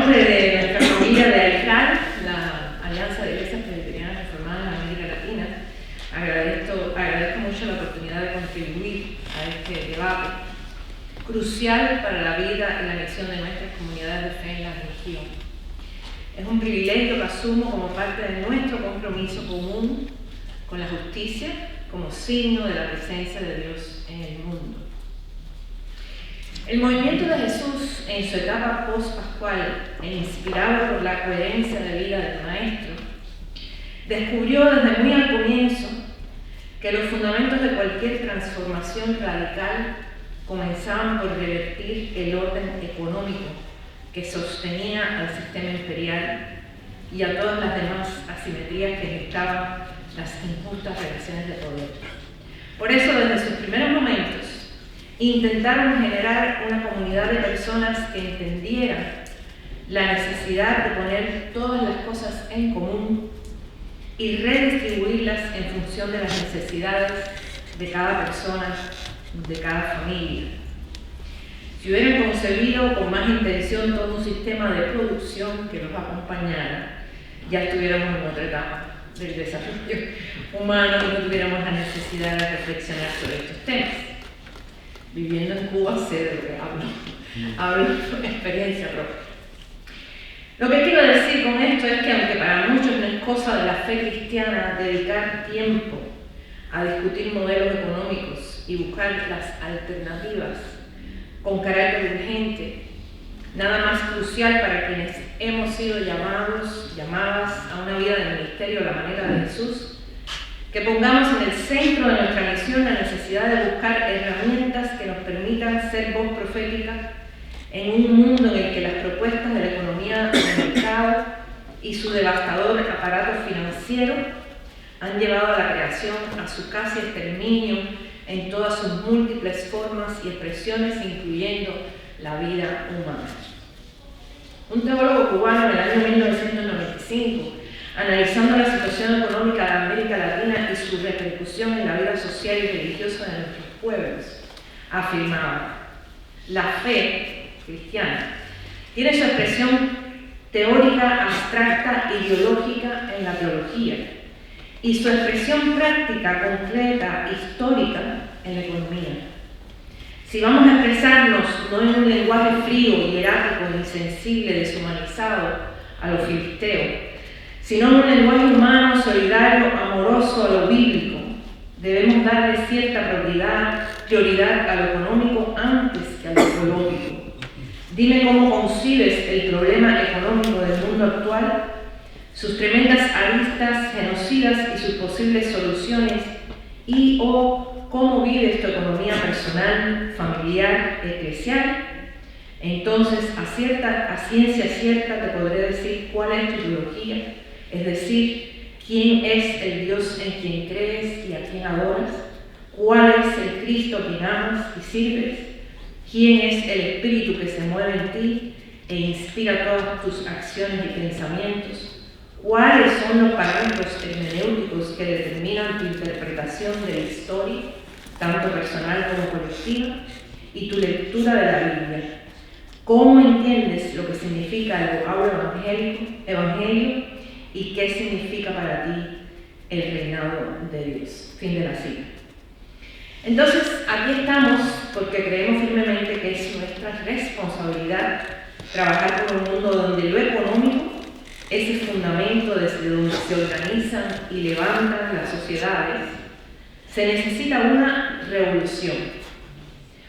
nombre de nuestra familia de AICAR, la Alianza de Iglesias Presbiterianas Reformadas en América Latina, agradezco mucho la oportunidad de contribuir a este debate crucial para la vida y la misión de nuestras comunidades de fe en la religión. Es un privilegio que asumo como parte de nuestro compromiso común con la justicia como signo de la presencia de Dios en el mundo. El movimiento de Jesús en su etapa post-pascual e inspirado por la coherencia de vida del Maestro, descubrió desde muy al comienzo que los fundamentos de cualquier transformación radical comenzaban por revertir el orden económico que sostenía al sistema imperial y a todas las demás asimetrías que gestaban las injustas relaciones de poder. Por eso, desde sus primeros momentos, intentaron generar una comunidad de personas que entendieran la necesidad de poner todas las cosas en común y redistribuirlas en función de las necesidades de cada persona, de cada familia. Si hubieran concebido con más intención todo un sistema de producción que los acompañara, ya estuviéramos en otra etapa del desarrollo humano y no tuviéramos la necesidad de reflexionar sobre estos temas. Viviendo en Cuba sé de lo que hablo por experiencia propia. Lo que quiero decir con esto es que aunque para muchos no es cosa de la fe cristiana dedicar tiempo a discutir modelos económicos y buscar las alternativas con carácter urgente, nada más crucial para quienes hemos sido llamadas a una vida de ministerio a la manera de Jesús, que pongamos en el centro de nuestra misión la necesidad de buscar herramientas que nos permitan ser voz profética en un mundo en el que las propuestas de la economía de mercado y su devastador aparato financiero han llevado a la creación a su casi exterminio en todas sus múltiples formas y expresiones, incluyendo la vida humana. Un teólogo cubano en el año 1995, analizando la situación económica de América Latina y su repercusión en la vida social y religiosa de nuestros pueblos, afirmaba: la fe cristiana tiene su expresión teórica, abstracta, ideológica en la teología y su expresión práctica, concreta, histórica en la economía. Si vamos a expresarnos no en un lenguaje frío, hierático, insensible, deshumanizado a lo filisteo, sino en un lenguaje humano, solidario, amoroso a lo bíblico, debemos darle cierta prioridad a lo económico antes que a lo ecológico. Dime cómo concibes el problema económico del mundo actual, sus tremendas aristas genocidas y sus posibles soluciones, y o cómo vives tu economía personal, familiar, eclesial. Entonces, a ciencia cierta te podré decir cuál es tu ideología, es decir, quién es el Dios en quien crees y a quien adoras, cuál es el Cristo a quien amas y sirves, quién es el Espíritu que se mueve en ti e inspira todas tus acciones y pensamientos, cuáles son los parámetros hermenéuticos que determinan tu interpretación de la historia, tanto personal como colectiva, y tu lectura de la Biblia. ¿Cómo entiendes lo que significa el vocablo evangelio y qué significa para ti el reinado de Dios? Fin de la cita. Entonces, aquí estamos porque creemos firmemente que es nuestra responsabilidad trabajar por un mundo donde lo económico es el fundamento desde donde se organizan y levantan las sociedades. Se necesita una revolución.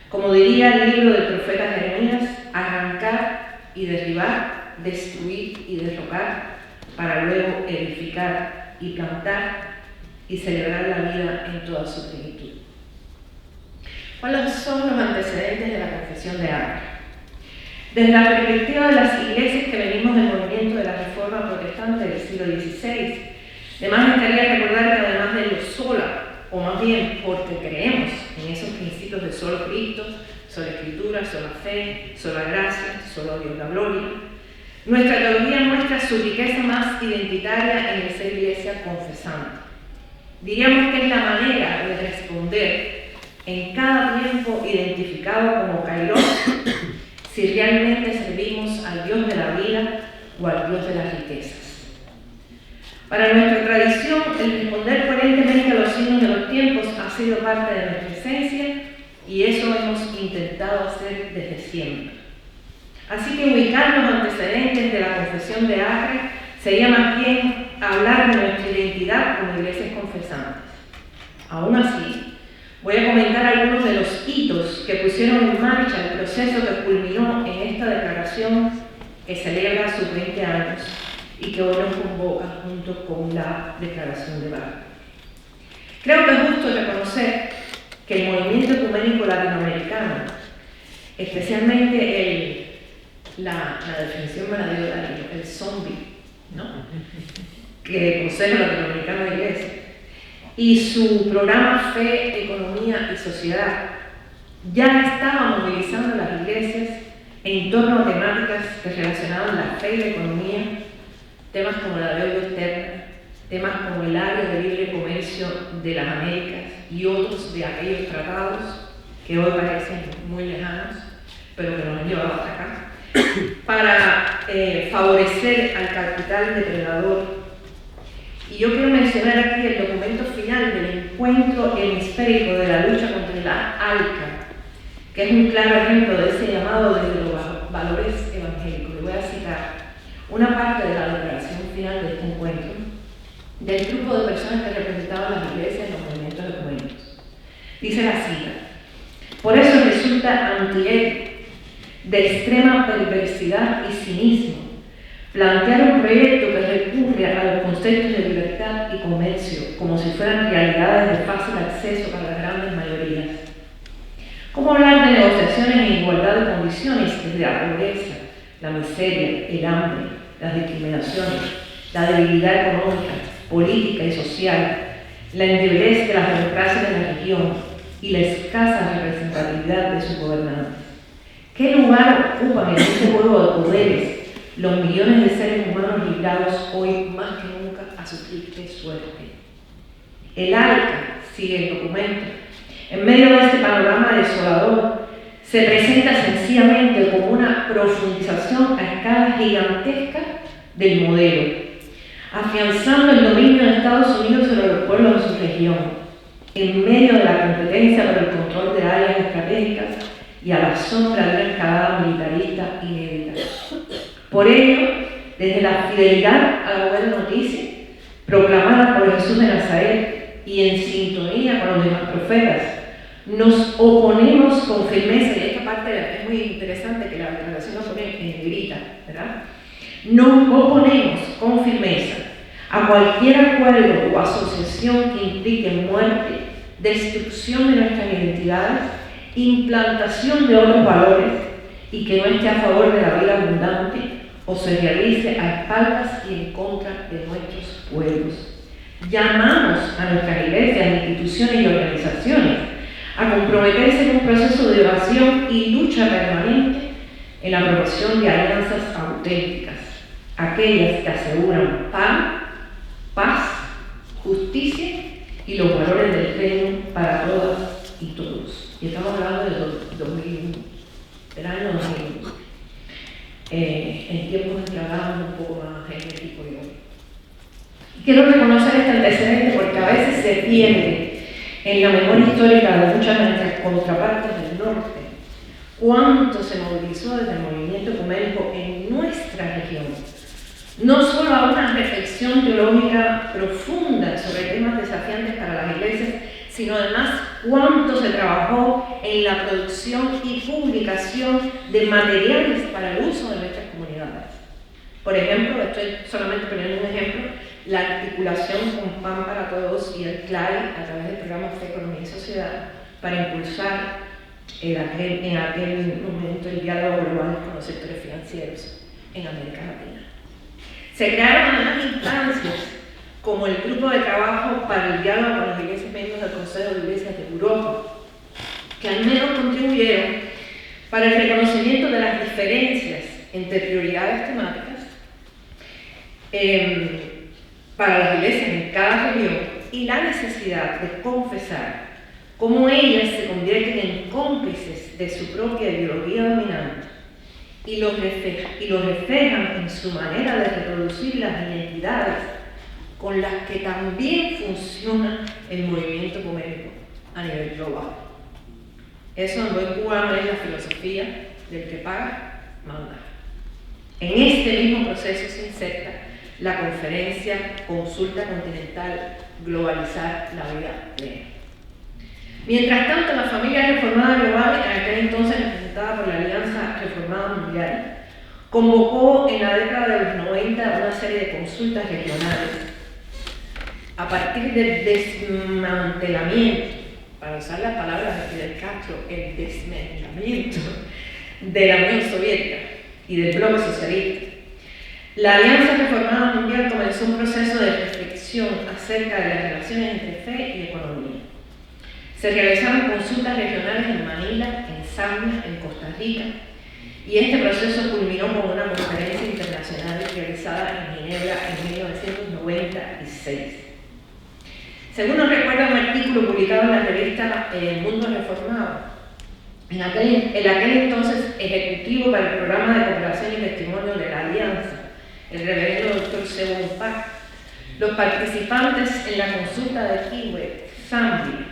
Como diría el libro del profeta Jeremías, arrancar y derribar, destruir y derrocar, para luego edificar y plantar y celebrar la vida en toda su plenitud. ¿Cuáles son los antecedentes de la confesión de Acre? Desde la perspectiva de las iglesias que venimos del movimiento de la Reforma Protestante del siglo XVI, además estaría recordar que además de lo sola, o más bien porque creemos en esos principios de solo Cristo, sola Escritura, sola fe, sola gracia, solo Dios la gloria, nuestra teología muestra su riqueza más identitaria en el ser iglesia confesante. Diríamos que es la manera de responder en cada tiempo identificado como Kairos, si realmente servimos al Dios de la vida o al Dios de las riquezas. Para nuestra tradición, el responder coherentemente a los signos de los tiempos ha sido parte de nuestra esencia y eso hemos intentado hacer desde siempre. Así que ubicar los antecedentes de la confesión de Acre sería más bien hablar de nuestra identidad como iglesias confesantes. Aún así, voy a comentar algunos de los hitos que pusieron en marcha el proceso que culminó en esta declaración que celebra sus 20 años y que hoy nos convoca junto con la Declaración de Bali. Creo que es justo reconocer que el movimiento ecuménico latinoamericano, especialmente la definición me la dio Darío, el zombie, ¿no?, que el Consejo Latinoamericano de Iglesias, y su programa Fe, Economía y Sociedad, ya estaba movilizando las iglesias en torno a temáticas que relacionaban la fe y la economía, temas como la deuda externa, temas como el área de libre comercio de las Américas y otros de aquellos tratados que hoy parecen muy lejanos, pero que nos han llevado hasta acá, para favorecer al capital depredador. Y yo quiero mencionar aquí el documento final del encuentro hemisférico de la lucha contra la ALCA, que es un claro ejemplo de ese llamado desde los valores evangélicos. Le voy a citar una parte de la declaración final de este encuentro del grupo de personas que representaban las iglesias en los movimientos ecuménicos. Dice la cita: por eso resulta antiético, de extrema perversidad y cinismo, plantear un proyecto que recurre a los conceptos de libertad y comercio como si fueran realidades de fácil acceso para las grandes mayorías. ¿Cómo hablar de negociaciones en igualdad de condiciones desde la pobreza, la miseria, el hambre, las discriminaciones, la debilidad económica, política y social, la endeblez de las democracias de la región y la escasa representatividad de sus gobernantes? ¿Qué lugar ocupan en este juego de poderes los millones de seres humanos librados hoy más que nunca a su triste suerte? El ALCA, sigue el documento, en medio de este panorama desolador, se presenta sencillamente como una profundización a escala gigantesca del modelo, afianzando el dominio de Estados Unidos sobre los pueblos de su región, en medio de la competencia por el control de áreas estratégicas y a la sombra de una escalada militarista inédita. Por ello, desde la fidelidad a la buena noticia, proclamada por Jesús de Nazaret y en sintonía con los demás profetas, nos oponemos con firmeza, y esta parte es muy interesante que la declaración lo pone en negrita, ¿verdad? Nos oponemos con firmeza a cualquier acuerdo o asociación que implique muerte, destrucción de nuestras identidades, implantación de otros valores y que no esté a favor de la vida abundante o se realice a espaldas y en contra de nuestros pueblos. Llamamos a nuestras iglesias, instituciones y organizaciones a comprometerse en un proceso de oración y lucha permanente en la promoción de alianzas auténticas, aquellas que aseguran paz, justicia y los valores del reino para todas y todos. Y estamos hablando del 2001, del año 2001, en tiempos en que hablábamos un poco más energético y hoy. Quiero reconocer este antecedente porque a veces se pierde en la memoria histórica de muchas de nuestras contrapartes del norte cuánto se movilizó desde el movimiento ecuménico en nuestra región, no solo a una reflexión teológica profunda sobre temas desafiantes para las iglesias, sino además cuánto se trabajó en la producción y publicación de materiales para el uso de nuestras comunidades. Por ejemplo, estoy solamente poniendo un ejemplo, la articulación con Pan para Todos y el CLAI a través del programa Fe, Economía y Sociedad para impulsar en aquel momento el diálogo global con los sectores financieros en América Latina. Se crearon además instancias como el Grupo de Trabajo para el Diálogo con las Iglesias, miembros del Consejo de Iglesias de Europa, que al menos contribuyeron para el reconocimiento de las diferencias entre prioridades temáticas para las iglesias en cada región y la necesidad de confesar cómo ellas se convierten en cómplices de su propia ideología dominante y lo reflejan en su manera de reproducir las identidades con las que también funciona el movimiento ecuménico a nivel global. Eso en buen cubano es la filosofía del que paga, manda. En este mismo proceso se inserta la conferencia Consulta Continental Globalizar la Vida Plena. Mientras tanto, la familia reformada global, en aquel entonces representada por la Alianza Reformada Mundial, convocó en la década de los 90 una serie de consultas regionales a partir del desmantelamiento, para usar las palabras de Fidel Castro, el desmantelamiento de la Unión Soviética y del bloque socialista. La Alianza Reformada Mundial comenzó un proceso de reflexión acerca de las relaciones entre fe y economía. Se realizaron consultas regionales en Manila, en Zambia, en Costa Rica, y este proceso culminó con una conferencia internacional realizada en Ginebra en 1996. Según nos recuerda un artículo publicado en la revista El Mundo Reformado, en aquel entonces ejecutivo para el programa de cooperación y testimonio de la Alianza, el reverendo Dr. Sebo Mpaka, los participantes en la consulta de Kiwe, Zambia,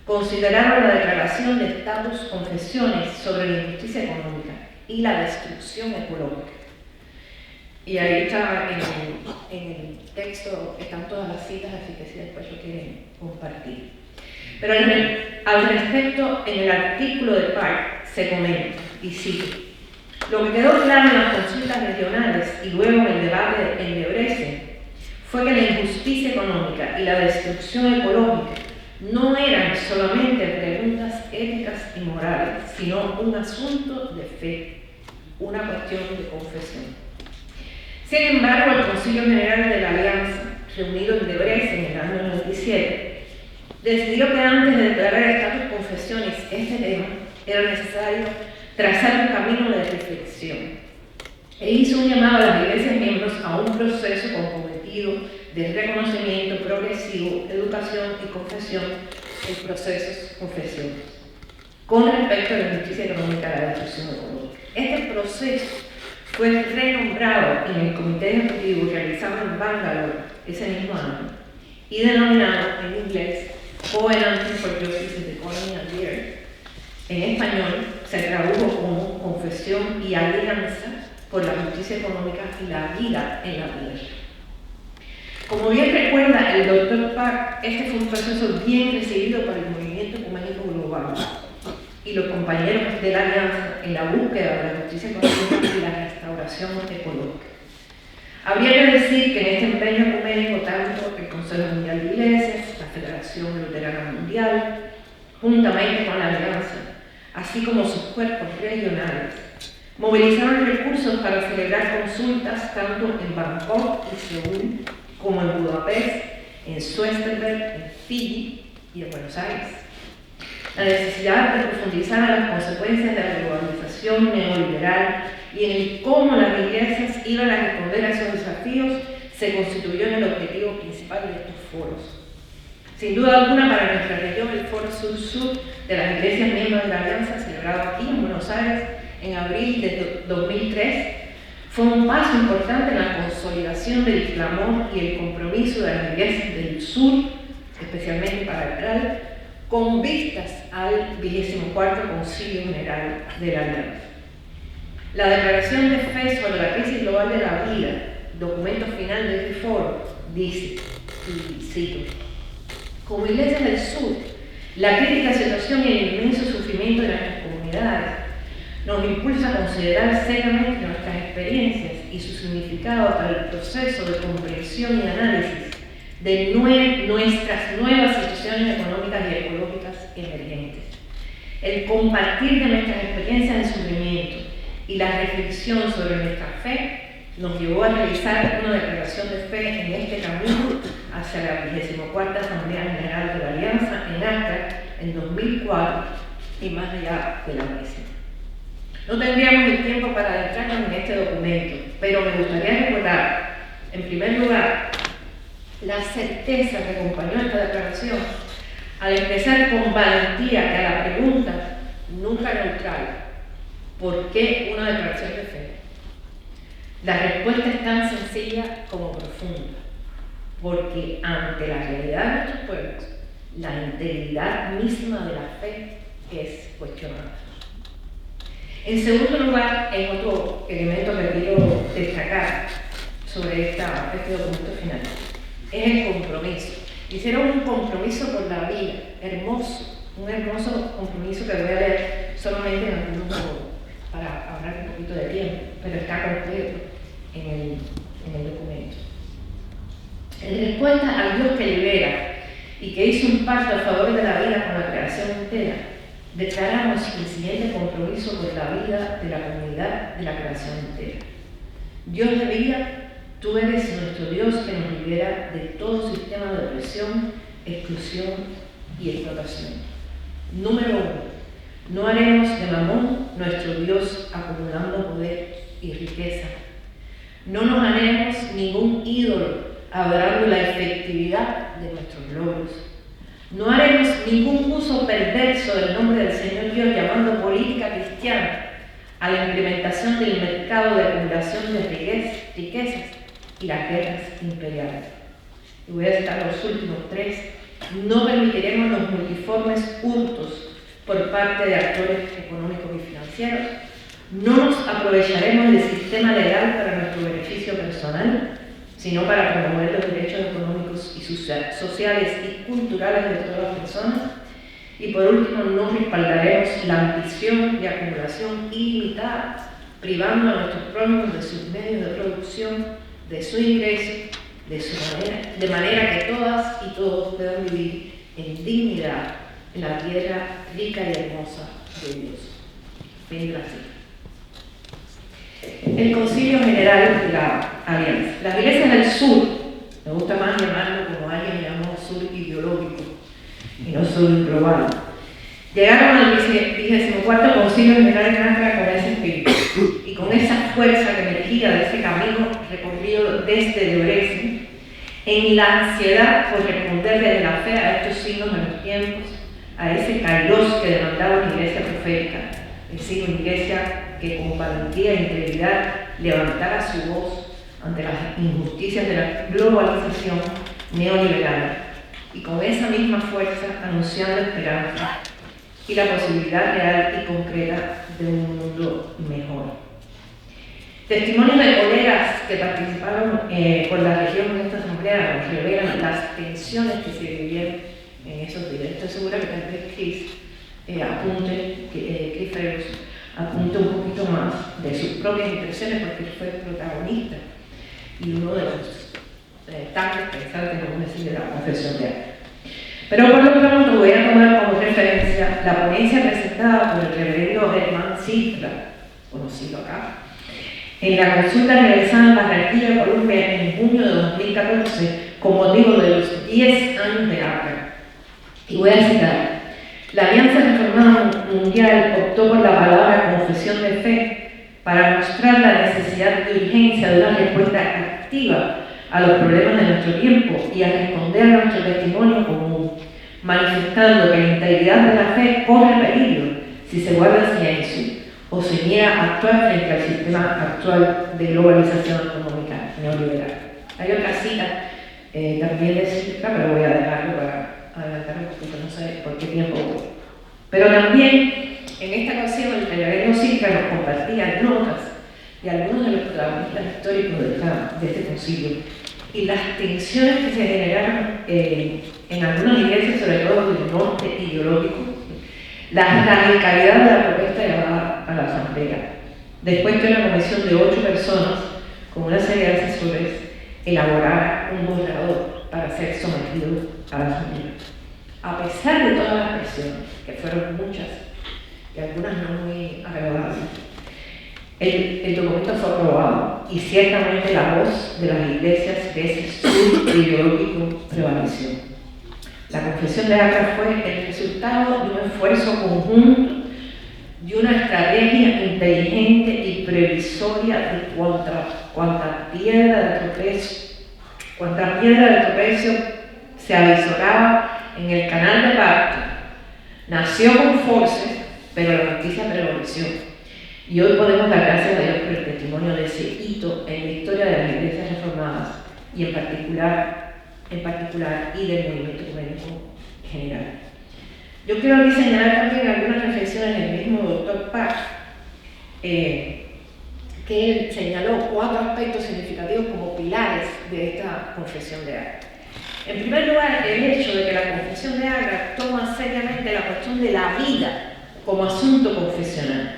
consideraron la declaración de estatus confesiones sobre la injusticia económica y la destrucción ecológica. Y ahí está en el texto, están todas las citas, así que si después lo quieren compartir. Pero al respecto, en el artículo de Park se comenta, y cito: lo que quedó claro en las consultas regionales y luego en el debate en Debrecen fue que la injusticia económica y la destrucción ecológica no eran solamente preguntas éticas y morales, sino un asunto de fe, una cuestión de confesión. Sin embargo, el Concilio General de la Alianza, reunido en Debrecen en el año 97, decidió que antes de declarar estatus confesiones este tema, era necesario trazar un camino de reflexión e hizo un llamado a las iglesias miembros a un proceso comprometido de reconocimiento progresivo, educación y confesión en procesos confesiones con respecto a la injusticia económica y la destrucción económica. Este proceso fue renombrado en el comité ejecutivo realizado en Bangalore ese mismo año y denominado en inglés Covenanting for Justice in the Economy and Year. En español se tradujo como Confesión y Alianza por la Justicia Económica y la Vida en la Tierra. Como bien recuerda el Dr. Park, este fue un proceso bien recibido por el movimiento ecuménico global y los compañeros de la Alianza en la búsqueda de la justicia económica y la restauración ecológica. Habría que decir que en este empeño ecuménico tanto el Consejo Mundial de Iglesias, la Federación Luterana Mundial, juntamente con la Alianza, así como sus cuerpos regionales, movilizaron recursos para celebrar consultas tanto en Bangkok y Seúl, como en Budapest, en Schwesterberg, en Fiji y en Buenos Aires. La necesidad de profundizar en las consecuencias de la globalización neoliberal y en el cómo las iglesias iban a responder a esos desafíos se constituyó en el objetivo principal de estos foros. Sin duda alguna, para nuestra región, el Foro Sur-Sur de las iglesias miembros de la Alianza, celebrado aquí en Buenos Aires en abril de 2003, fue un paso importante en la consolidación del clamor y el compromiso de las iglesias del sur, especialmente para el CRAL, con vistas al 24 Concilio General de la Alianza. La declaración de fe sobre la crisis global de la vida, documento final de este foro, dice, y cito: como iglesias del sur, la crítica situación y el inmenso sufrimiento de nuestras comunidades nos impulsa a considerar seriamente nuestras experiencias y su significado para el proceso de comprensión y análisis de nuestras nuevas situaciones económicas y ecológicas emergentes. El compartir de nuestras experiencias de sufrimiento y la reflexión sobre nuestra fe nos llevó a realizar una declaración de fe en este camino hacia la 24ª Asamblea General de la Alianza en Accra en 2004 y más allá de la misma. No tendríamos el tiempo para adentrarnos en este documento, pero me gustaría recordar, en primer lugar, la certeza que acompañó esta declaración al expresar con valentía que a la pregunta nunca neutral, ¿por qué una declaración de fe?, La respuesta es tan sencilla como profunda, porque ante la realidad de nuestros pueblos, la integridad misma de la fe es cuestionada. En segundo lugar, hay otro elemento que quiero destacar sobre este documento final, es el compromiso. Hicieron un compromiso por la vida, hermoso, un hermoso compromiso que voy a leer solamente en algunos momentos para ahorrar un poquito de tiempo, pero está completo en el documento. En respuesta al Dios que libera y que hizo un pacto a favor de la vida con la creación entera, declaramos el siguiente compromiso por la vida de la comunidad de la creación entera. Dios de vida, tú eres nuestro Dios que nos libera de todo sistema de opresión, exclusión y explotación. Número 1. No haremos de Mamón nuestro Dios acumulando poder y riqueza. No nos haremos ningún ídolo adorando la efectividad de nuestros logros. No haremos ningún uso perverso del nombre del Señor Dios llamando política cristiana a la implementación del mercado de acumulación de riquezas y las guerras imperiales. Y voy a citar los últimos 3. No permitiremos los multiformes hurtos por parte de actores económicos y financieros. No nos aprovecharemos del sistema legal para nuestro beneficio personal, sino para promover los derechos económicos y sociales y culturales de todas las personas. Y por último, no respaldaremos la ambición de acumulación ilimitada, privando a nuestros prójimos de sus medios de producción, de su ingreso, de manera que todas y todos puedan vivir en dignidad en la tierra rica y hermosa de Dios. Fin de la cita. El Concilio General de la Alianza. Las iglesias del sur, me gusta más llamarlo como alguien llamó sur ideológico y no sur global, llegaron al 24 Concilio General de Accra con ese espíritu y con esa fuerza que emergía de ese camino recorrido desde Debrecen, en la ansiedad por responder desde la fe a estos signos de los tiempos, a ese kairos que demandaba una iglesia profética, es decir, una iglesia que con valentía e integridad levantara su voz ante las injusticias de la globalización neoliberal y con esa misma fuerza anunciando esperanza y la posibilidad real y concreta de un mundo mejor. Testimonios de colegas que participaron por la región de esta asamblea nos revelan las tensiones que se vivieron en esos días. Estoy segura que tal vez Chris Fergus apunte un poquito más de sus propias impresiones porque él fue protagonista y uno de los tanques pensantes, vamos a decir, de la confesión de Acre. Pero por lo pronto voy a tomar como referencia la ponencia presentada por el reverendo Germán Cifra, conocido acá, en la consulta realizada en Barranquilla, Colombia, en junio de 2014, con motivo de los 10 años de Acre. Y voy a citar: la Alianza Reformada Mundial optó por la palabra confesión de fe para mostrar la necesidad de urgencia de una respuesta activa a los problemas de nuestro tiempo y a responder a nuestro testimonio común, manifestando que la integridad de la fe corre peligro si se guarda silencio o se niega a actuar frente al sistema actual de globalización económica neoliberal. Hay otra cita también de Cifra, pero voy a dejarlo para adelantar un poquito, no sé por qué tiempo voy. Pero también en esta ocasión el reverendo Cifra nos compartía notas de algunos de los protagonistas históricos de este concilio y las tensiones que se generaron en algunas iglesias, sobre todo del norte ideológico, la radicalidad de la propuesta llevada a la asamblea. Después que una comisión de 8 personas con una serie de asesores elaborara un borrador para ser sometido a la asamblea. A pesar de todas las presiones, que fueron muchas y algunas no muy agradables, el documento fue aprobado y ciertamente la voz de las iglesias de ese sur ideológico prevaleció. La confesión de Acre fue el resultado de un esfuerzo conjunto, de una estrategia inteligente y previsoria de cuanta piedra de tropecio se avisoraba en el canal de parto. Nació con force, pero la noticia prevaleció. Y hoy podemos dar gracias a Dios por el testimonio de ese hito en la historia de las iglesias reformadas y en particular y del movimiento ecuménico general. Yo quiero aquí señalar también algunas reflexiones del mismo Dr. Park, que él señaló 4 aspectos significativos como pilares de esta confesión de Agra. En primer lugar, el hecho de que la confesión de Agra toma seriamente la cuestión de la vida como asunto confesional.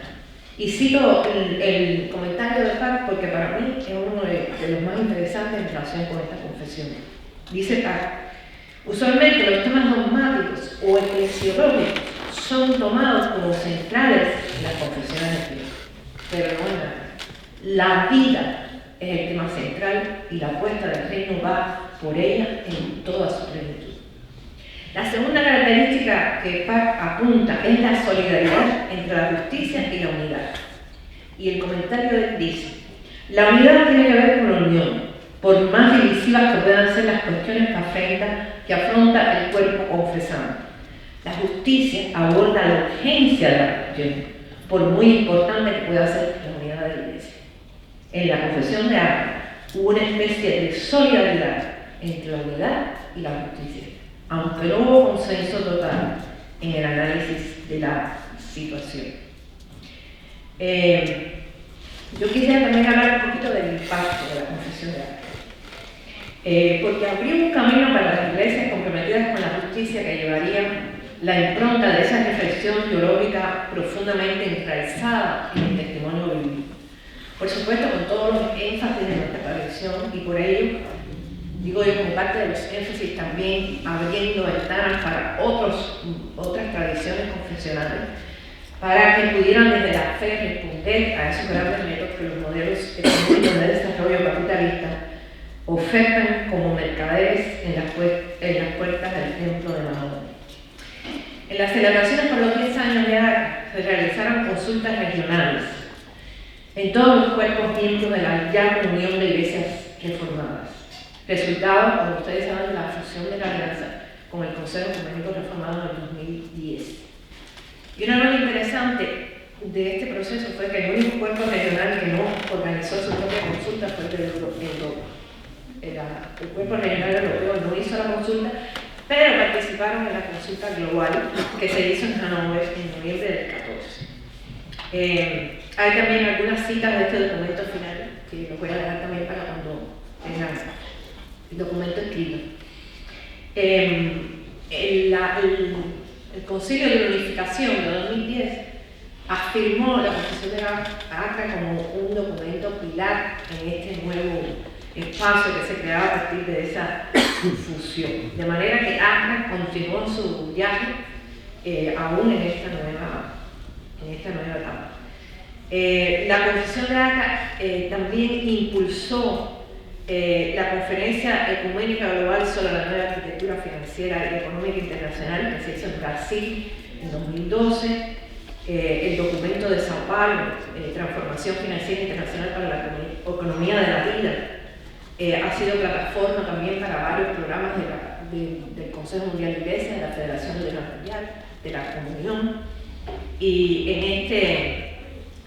Y cito el comentario de Park porque para mí es uno de los más interesantes en relación con esta confesión. Dice Park: usualmente los temas dogmáticos o eclesiológicos son tomados como centrales en las confesiones de fe, pero no en nada. La vida es el tema central y la apuesta del reino va por ella en toda su plenitud. La segunda característica que Park apunta es la solidaridad entre la justicia y la unidad. Y el comentario de él dice: la unidad tiene que ver con la unión, por más divisivas que puedan ser las cuestiones que afronta el cuerpo confesante. La justicia aborda la urgencia de la cuestión, por muy importante que pueda ser la unidad de la Iglesia. En la confesión de Agra hubo una especie de solidaridad entre la unidad y la justicia, aunque no hubo consenso total en el análisis de la situación. Yo quisiera también hablar un poquito del impacto de la confesión de Agra, porque abrió un camino para las iglesias comprometidas con la justicia que llevarían la impronta de esa reflexión teológica profundamente enraizada en el testimonio bíblico. Por supuesto, con todos los énfasis de nuestra tradición, y por ello, digo yo, como parte de los énfasis también abriendo ventanas para otras tradiciones confesionales, para que pudieran desde la fe responder a esos grandes retos que los modelos económicos de desarrollo capitalista ofertan como mercaderes en las puertas del templo de Mahoma. En las celebraciones por los 10 años de Agra se realizaron consultas regionales en todos los cuerpos miembros de la ya comunión de iglesias reformadas. Resultado, como ustedes saben, de la fusión de la alianza con el Consejo Ecuménico Reformado en el 2010. Y una cosa interesante de este proceso fue que el único cuerpo regional que no organizó su propia consulta fue el cuerpo regional europeo, no hizo la consulta, pero participaron en la consulta global que se hizo en Hannover en noviembre del 14. Hay también algunas citas de este documento final que los voy a dejar también para cuando tengan el documento escrito. El Concilio de Unificación de 2010 afirmó la confesión de Agra como un documento pilar en este nuevo espacio que se creaba a partir de esa fusión. De manera que Agra continuó su viaje aún en esta nueva etapa. La confesión de Agra también impulsó la Conferencia Ecuménica Global sobre la Nueva Arquitectura Financiera y Económica Internacional que se hizo en Brasil en 2012, el documento de Sao Paulo, Transformación Financiera Internacional para la Economía de la Vida, ha sido plataforma también para varios programas del Consejo Mundial de Iglesias, de la Federación de la Mundial, de la Comunión. Y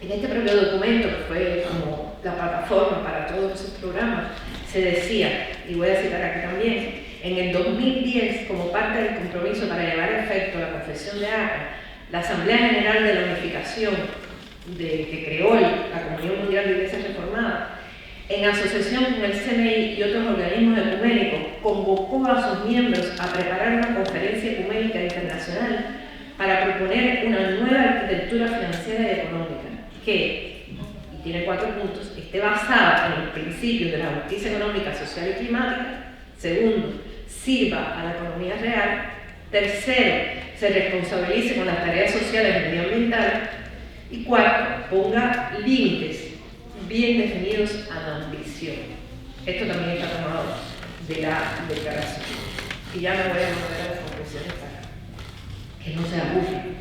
en este propio documento, que fue como la plataforma para todos esos programas, se decía, y voy a citar aquí también, en el 2010, como parte del compromiso para llevar a efecto la confesión de Agra, la Asamblea General de la Unificación que creó la Comunión Mundial de Iglesias Reformadas, en asociación con el CNI y otros organismos ecuménicos, convocó a sus miembros a preparar una conferencia ecuménica internacional para proponer una nueva arquitectura financiera y económica que, y tiene 4 puntos, esté basada en los principios de la justicia económica, social y climática. Segundo, sirva a la economía real. Tercero, se responsabilice con las tareas sociales y medioambientales. Y cuarto, ponga límites bien definidos a la ambición. Esto también está tomado de la declaración. Y ya me voy a mover a las conclusiones para que no se abusen.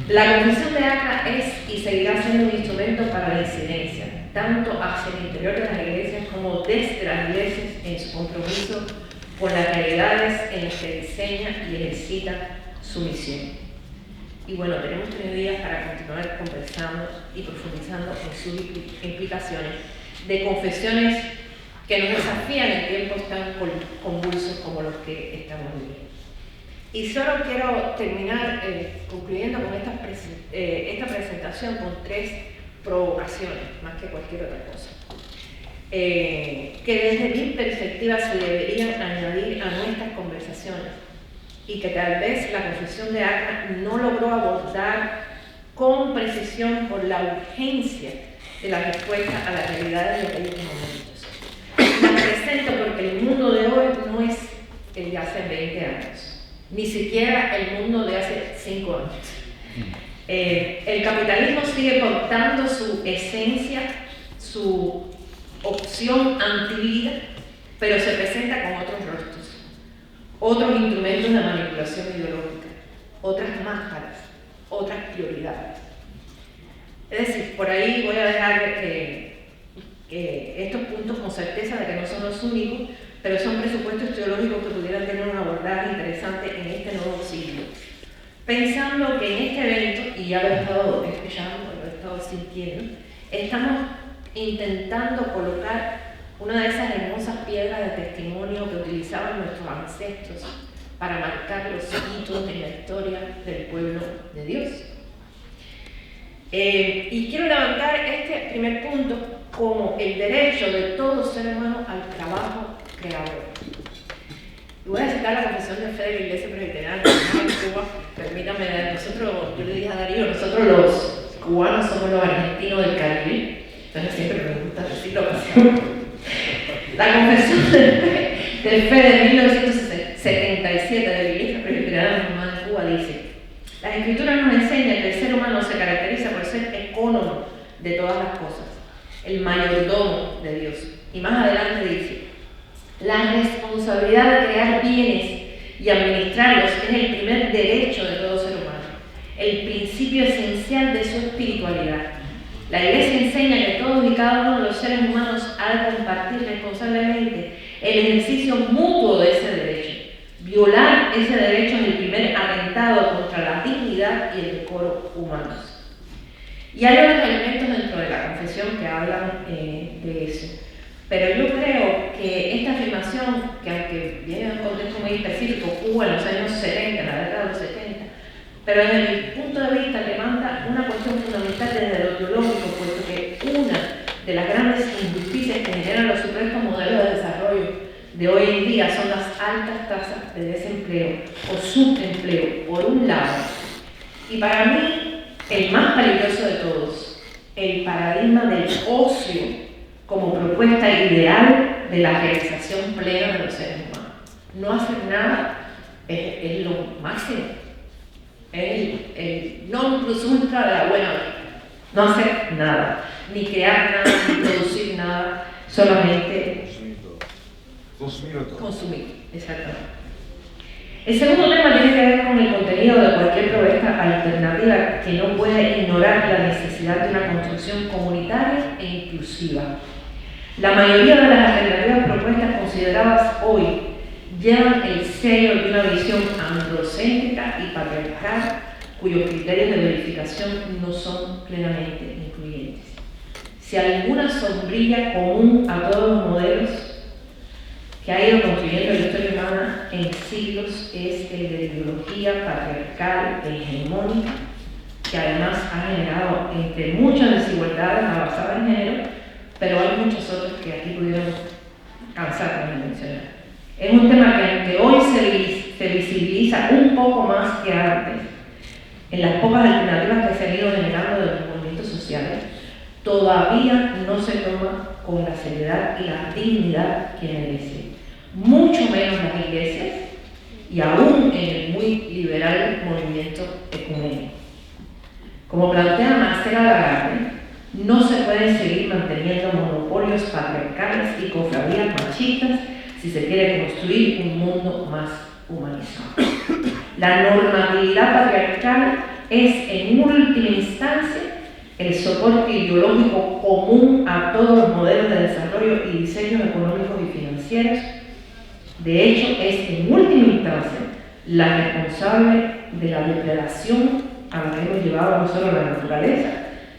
La confesión de Agra es y seguirá siendo un instrumento para la incidencia, tanto hacia el interior de las iglesias como desde las iglesias en su compromiso con las realidades en las que diseña y ejercita su misión. Y bueno, tenemos 3 días para continuar conversando y profundizando en sus implicaciones de confesiones que nos desafían en tiempos tan convulsos como los que estamos viviendo. Y solo quiero terminar concluyendo con esta presentación con 3 provocaciones, más que cualquier otra cosa, que desde mi perspectiva se deberían añadir a nuestras conversaciones y que tal vez la confesión de ACNA no logró abordar con precisión por la urgencia de la respuesta a las realidades de aquellos momentos. La presento porque el mundo de hoy no es el de hace 20 años, ni siquiera el mundo de hace 5 años. El capitalismo sigue portando su esencia, su opción antivida, pero se presenta con otros rostros, otros instrumentos de manipulación ideológica, otras máscaras, otras prioridades. Es decir, por ahí voy a dejar que estos puntos con certeza de que no son los únicos, pero son presupuestos teológicos que pudieran tener un abordaje interesante en este nuevo siglo. Pensando que en este evento, y ya lo he estado escuchando, lo he estado sintiendo, estamos intentando colocar una de esas hermosas piedras de testimonio que utilizaban nuestros ancestros para marcar los hitos en la historia del pueblo de Dios. Y quiero levantar este primer punto como el derecho de todo ser humano al trabajo creador. Y voy a citar la confesión de fe de la Iglesia Presbiteriana en Cuba. Permítame, yo le dije a Darío, nosotros los cubanos somos los argentinos del Caribe, entonces siempre me gusta decirlo así. La confesión de fe de 1977 de la Iglesia Presbiteriana en Cuba dice: las Escrituras nos enseñan que el ser humano se caracteriza por ser ecónomo de todas las cosas, el mayordomo de Dios. Y más adelante dice: la responsabilidad de crear bienes y administrarlos es el primer derecho de todo ser humano, el principio esencial de su espiritualidad. La Iglesia enseña que todos y cada uno de los seres humanos ha de compartir responsablemente el ejercicio mutuo de ese derecho. Violar ese derecho es el primer atentado contra la dignidad y el decoro humanos. Y hay otros elementos dentro de la confesión que hablan de eso. Pero yo creo que esta afirmación, que aunque viene de un contexto muy específico, Cuba en los años 70, en la década de los 70, pero desde mi punto de vista levanta una cuestión fundamental desde lo teológico, puesto que una de las grandes injusticias que generan los supuestos modelos de desarrollo de hoy en día son las altas tasas de desempleo o subempleo, por un lado. Y para mí, el más peligroso de todos, el paradigma del ocio como propuesta ideal de la realización plena de los seres humanos. No hacer nada es lo máximo. Es el non plus ultra de la buena vida. No hacer nada, ni crear nada, ni producir nada, solamente consumir. Exactamente. El segundo tema tiene que ver con el contenido de cualquier propuesta alternativa que no puede ignorar la necesidad de una construcción comunitaria e inclusiva. La mayoría de las alternativas propuestas consideradas hoy llevan el sello de una visión androcéntrica y patriarcal cuyos criterios de verificación no son plenamente incluyentes. Si alguna sombrilla común a todos los modelos que ha ido construyendo la historia humana en siglos es el de ideología patriarcal e hegemónica, que además ha generado entre muchas desigualdades basadas en género, pero hay muchos otros que aquí pudiéramos cansar de mencionar. Es un tema que aunque hoy se visibiliza un poco más que antes, en las pocas alternativas que se han ido generando de los movimientos sociales, todavía no se toma con la seriedad y la dignidad que merece. Mucho menos las iglesias y aún en el muy liberal movimiento ecuménico. Como plantea Marcela Lagarde, no se pueden seguir manteniendo monopolios patriarcales y cofradías machistas si se quiere construir un mundo más humanizado. La normatividad patriarcal es, en última instancia, el soporte ideológico común a todos los modelos de desarrollo y diseños económicos y financieros. De hecho, es, en última instancia, la responsable de la depredación a la que hemos llevado no solo la naturaleza,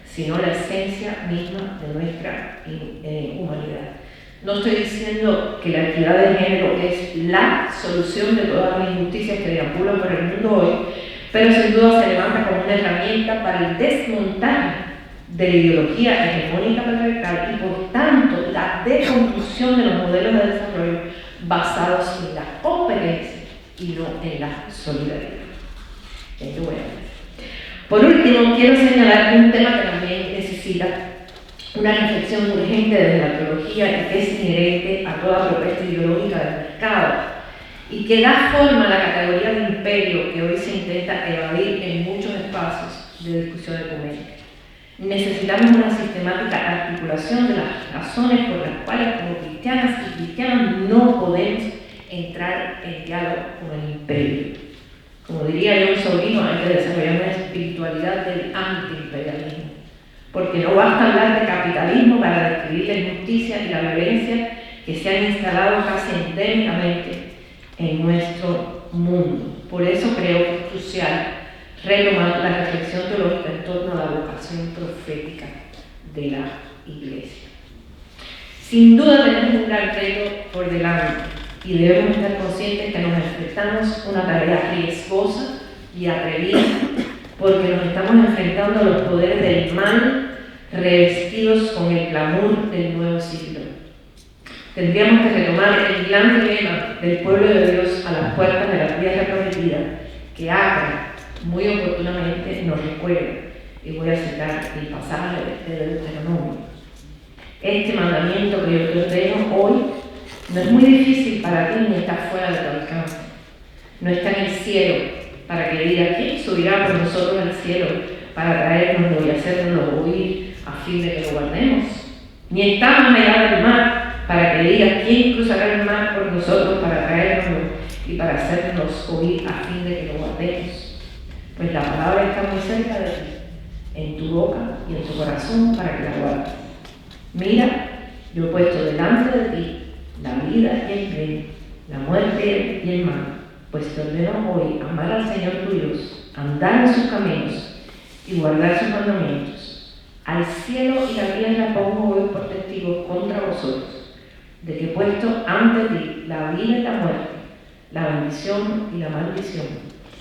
sino la esencia misma de nuestra humanidad. No estoy diciendo que la equidad de género es la solución de todas las injusticias que deambulan por el mundo hoy, pero sin duda se levanta como una herramienta para el desmontaje de la ideología hegemónica patriarcal y por tanto la deconstrucción de los modelos de desarrollo basados en la competencia y no en la solidaridad. Por último, quiero señalar un tema que también necesita una reflexión urgente desde la teología y que es inherente a toda propuesta ideológica del mercado y que da forma a la categoría de imperio que hoy se intenta evadir en muchos espacios de discusión ecuménica. Necesitamos una sistemática articulación de las razones por las cuales como cristianas y cristianos no podemos entrar en diálogo con el imperio. Como diría yo, un sobrino, hay que desarrollar una espiritualidad del antiimperialismo, porque no basta hablar de capitalismo para describir la injusticia y la violencia que se han instalado casi endémicamente en nuestro mundo. Por eso creo que es crucial retomar la reflexión teológica en torno a la vocación profética de la Iglesia. Sin duda tenemos un gran reto por delante y debemos estar conscientes que nos enfrentamos a una tarea riesgosa y atrevida porque nos estamos enfrentando a los poderes del mal revestidos con el glamour del nuevo siglo. Tendríamos que retomar el gran dilema del pueblo de Dios a las puertas de la tierra prometida que Acra muy oportunamente nos recuerda, y voy a citar el pasaje de Deuteronomio. Este mandamiento que yo te ordeno hoy no es muy difícil para ti ni está fuera de tu alcance. No está en el cielo para que diga quién subirá por nosotros al cielo para traérnoslo y hacérnoslo oír a fin de que lo guardemos. Ni está más allá del mar para que diga quién cruzará el mar por nosotros para traérnoslo y para hacernos oír a fin de que lo guardemos. Pues la palabra está muy cerca de ti, en tu boca y en tu corazón para que la guardes. Mira, yo he puesto delante de ti la vida y el bien, la muerte y el mal, pues te ordeno hoy amar al Señor tu Dios, andar en sus caminos y guardar sus mandamientos. Al cielo y la tierra pongo hoy por testigos contra vosotros, de que he puesto ante ti la vida y la muerte, la bendición y la maldición.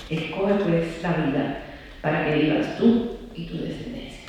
Escoge pues la vida para que vivas tú y tu descendencia.